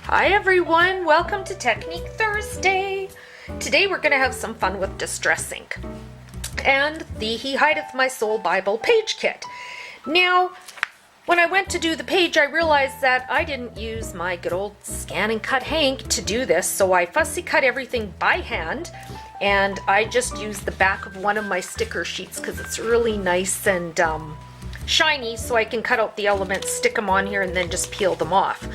Hi everyone, welcome to Technique Thursday. Today we're going to have some fun with distress ink and the He Hideth My Soul Bible page kit. Now, when I went to do the page, I realized that I didn't use my good old scan and cut hank to do this, so I fussy cut everything by hand, and I just used the back of one of my sticker sheets because it's really nice and shiny, so I can cut out the elements, stick them on here, and then just peel them off.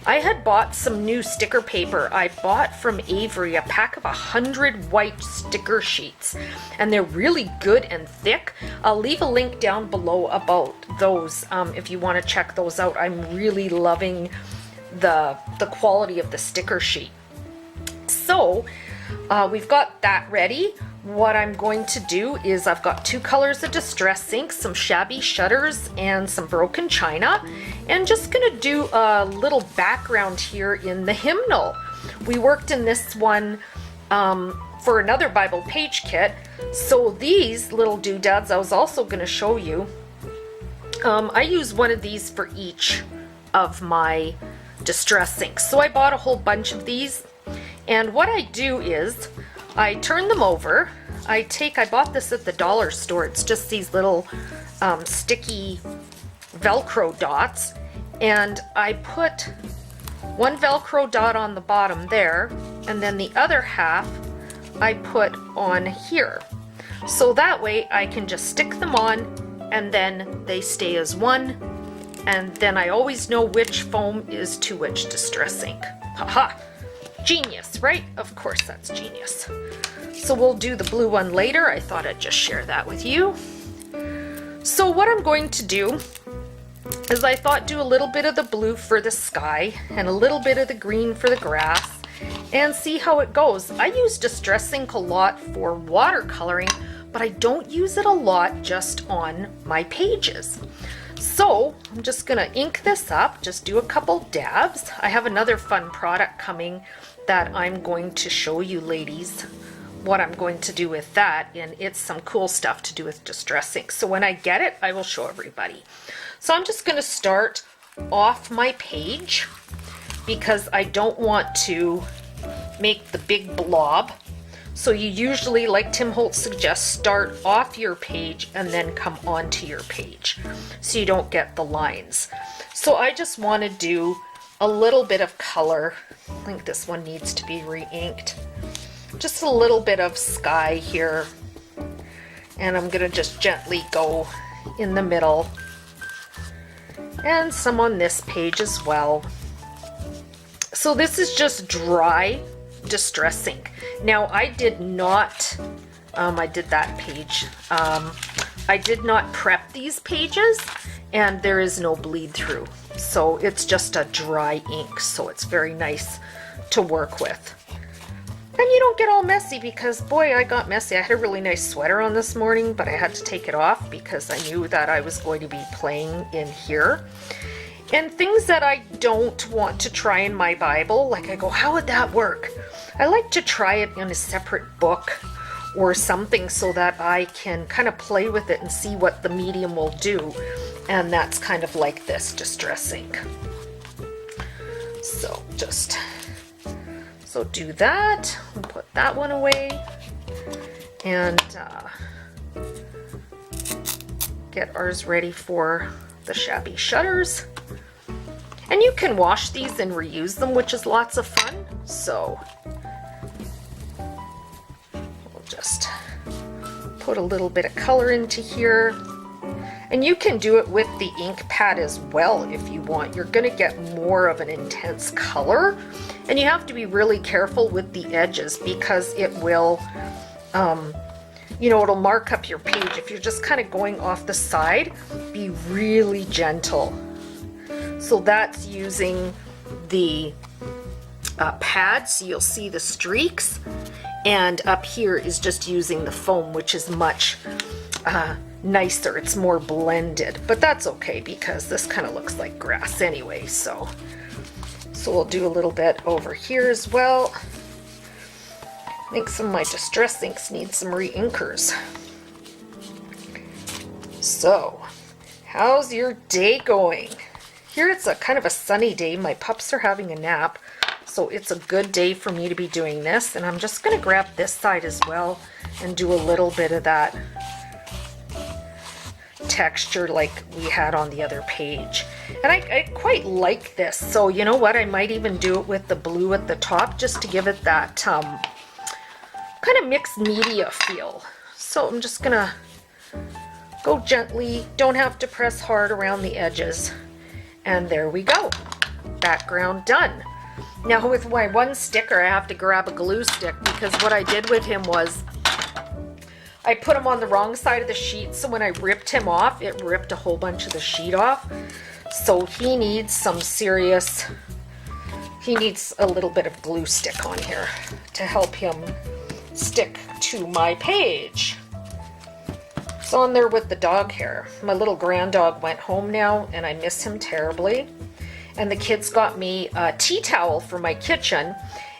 I had bought some new sticker paper. I bought from Avery a pack of 100 white sticker sheets, and they're really good and thick. I'll leave a link down below about those if you want to check those out. I'm really loving the quality of the sticker sheet. So we've got that ready. What I'm going to do is I've got 2 colors of distress ink, some shabby shutters, and some broken china, and just gonna do a little background here in the hymnal. We worked in this one for another Bible page kit, so these little doodads I was also gonna show you. I use one of these for each of my distress inks, so I bought a whole bunch of these, and what I do is I turn them over. I bought this at the dollar store. It's just these little sticky Velcro dots, and I put one Velcro dot on the bottom there, and then the other half I put on here. So that way I can just stick them on, and then they stay as one, and then I always know which foam is to which distress ink. Haha! Genius, right? Of course that's genius. So we'll do the blue one later. I thought I'd just share that with you. So what I'm going to do is I thought do a little bit of the blue for the sky and a little bit of the green for the grass and see how it goes. I use distress ink a lot for watercoloring, but I don't use it a lot just on my pages. So I'm just gonna ink this up, just do a couple dabs. I have another fun product coming that I'm going to show you ladies what I'm going to do with that, and it's some cool stuff to do with distress ink. So when I get it, I will show everybody. So I'm just gonna start off my page because I don't want to make the big blob. So you usually, like Tim Holtz suggests, start off your page and then come onto your page so you don't get the lines. So I just want to do a little bit of color. I think this one needs to be re-inked. Just a little bit of sky here, and I'm going to just gently go in the middle, and some on this page as well. So this is just dry distress ink. Now I did not, I did that page. I did not prep these pages, and there is no bleed through. So it's just a dry ink, so it's very nice to work with. And you don't get all messy because, boy, I got messy. I had a really nice sweater on this morning, but I had to take it off because I knew that I was going to be playing in here. And things that I don't want to try in my Bible, like I go, how would that work? I like to try it in a separate book or something so that I can kind of play with it and see what the medium will do. And that's kind of like this distress ink. So do that, we'll put that one away, and get ours ready for the shabby shutters. And you can wash these and reuse them, which is lots of fun. So we'll just put a little bit of color into here. And you can do it with the ink pad as well if you want. You're going to get more of an intense color. And you have to be really careful with the edges because it will, it'll mark up your page. If you're just kind of going off the side, be really gentle. So that's using the pad, so you'll see the streaks. And up here is just using the foam, which is much nicer. It's more blended, but that's okay because this kind of looks like grass anyway. So we'll do a little bit over here as well. I think some of my distress inks need some re-inkers. So, how's your day going? Here it's a kind of a sunny day. My pups are having a nap, so it's a good day for me to be doing this. And I'm just going to grab this side as well and do a little bit of that texture like we had on the other page. And I quite like this, so you know what, I might even do it with the blue at the top just to give it that kind of mixed media feel. So I'm just gonna go gently, don't have to press hard around the edges, and there we go, background done. Now with my one sticker I have to grab a glue stick, because what I did with him was I put him on the wrong side of the sheet, so when I ripped him off, it ripped a whole bunch of the sheet off. So he needs some serious, he needs a little bit of glue stick on here to help him stick to my page. It's on there with the dog hair. My little grand dog went home now, and I miss him terribly. And the kids got me a tea towel for my kitchen,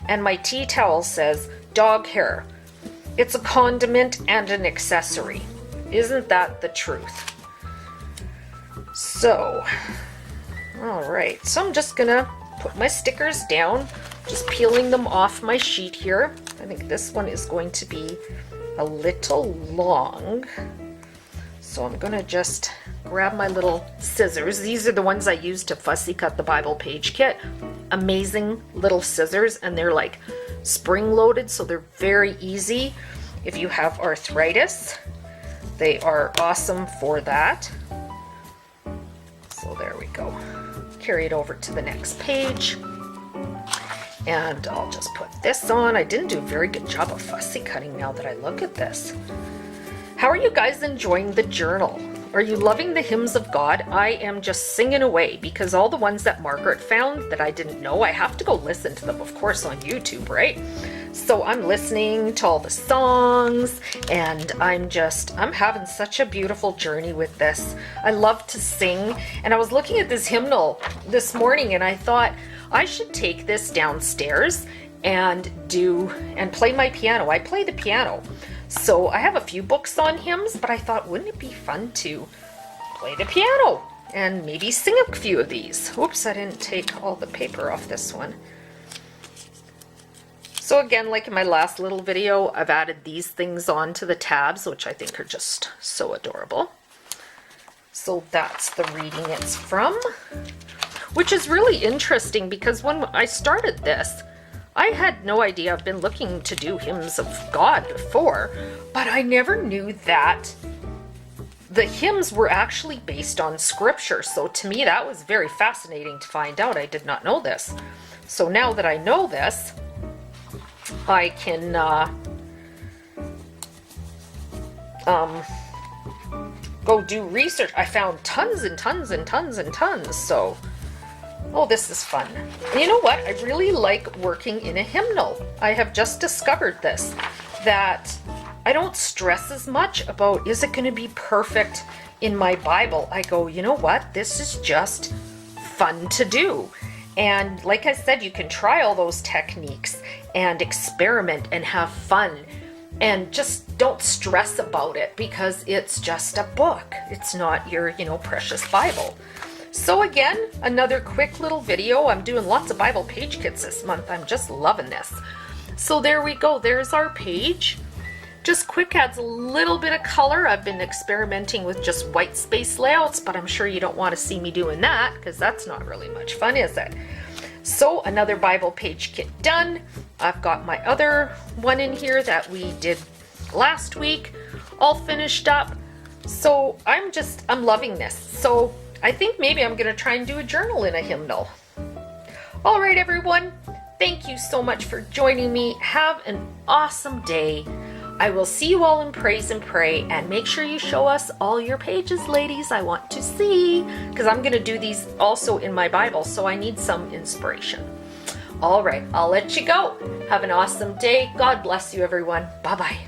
and my tea towel says, dog hair. It's a condiment and an accessory. Isn't that the truth? So, all right. So I'm just gonna put my stickers down, just peeling them off my sheet here. I think this one is going to be a little long. So I'm gonna just grab my little scissors. These are the ones I use to fussy cut the Bible page kit. Amazing little scissors, and they're like spring-loaded, so they're very easy. If you have arthritis, they are awesome for that. So there we go. Carry it over to the next page. And I'll just put this on. I didn't do a very good job of fussy cutting now that I look at this. How are you guys enjoying the journal? Are you loving the hymns of God? I am just singing away, because all the ones that Margaret found that I didn't know, I have to go listen to them, of course, on YouTube, right? So I'm listening to all the songs, and I'm having such a beautiful journey with this. I love to sing, and I was looking at this hymnal this morning, and I thought I should take this downstairs and play my piano. I play the piano. So I have a few books on hymns, but I thought, wouldn't it be fun to play the piano and maybe sing a few of these? Oops, I didn't take all the paper off this one. So again, like in my last little video, I've added these things onto the tabs, which I think are just so adorable. So that's the reading it's from, which is really interesting, because when I started this, I had no idea. I've been looking to do hymns of God before, but I never knew that the hymns were actually based on scripture. So to me, that was very fascinating to find out. I did not know this. So now that I know this, I can go do research. I found tons and tons and tons and tons. So oh, this is fun. And you know what? I really like working in a hymnal. I have just discovered this, that I don't stress as much about, is it going to be perfect in my Bible? I go, you know what? This is just fun to do. And like I said, you can try all those techniques and experiment and have fun. And just don't stress about it, because it's just a book. It's not your, precious Bible. So again, another quick little video. I'm doing lots of Bible page kits this month. I'm just loving this. So there we go. There's our page. Just quick, adds a little bit of color. I've been experimenting with just white space layouts, but I'm sure you don't want to see me doing that, because that's not really much fun, is it? So another Bible page kit done. I've got my other one in here that we did last week, all finished up. So I'm loving this. So I think maybe I'm going to try and do a journal in a hymnal. All right, everyone. Thank you so much for joining me. Have an awesome day. I will see you all in Praise and Pray, and make sure you show us all your pages, ladies. I want to see, because I'm going to do these also in my Bible, so I need some inspiration. All right, I'll let you go. Have an awesome day. God bless you, everyone. Bye-bye.